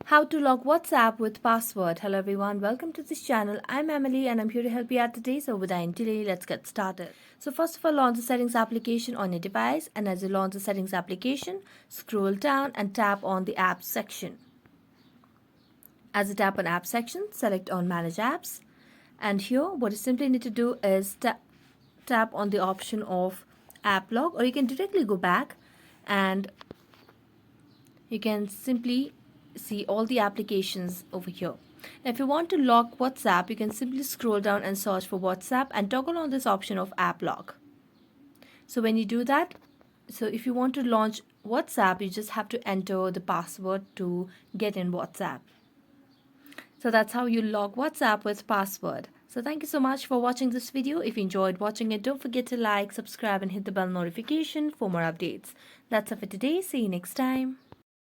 How to log WhatsApp with password. Hello everyone, welcome to this channel. I'm Emily and I'm here to help you out today. So without any delay, let's get started. So first of all, launch the settings application on your device, and as you launch the settings application, scroll down and tap on the apps section. As you tap on apps section, select on manage apps, and here what you simply need to do is tap on the option of app log, or you can directly go back and you can simply see all the applications over here. Now, if you want to log WhatsApp, you can simply scroll down and search for WhatsApp and toggle on this option of app log. So when you do that, so if you want to launch WhatsApp, you just have to enter the password to get in WhatsApp. So that's how you log WhatsApp with password. So thank you so much for watching this video. If you enjoyed watching it, don't forget to like, subscribe and hit the bell notification for more updates. That's it for today. See you next time.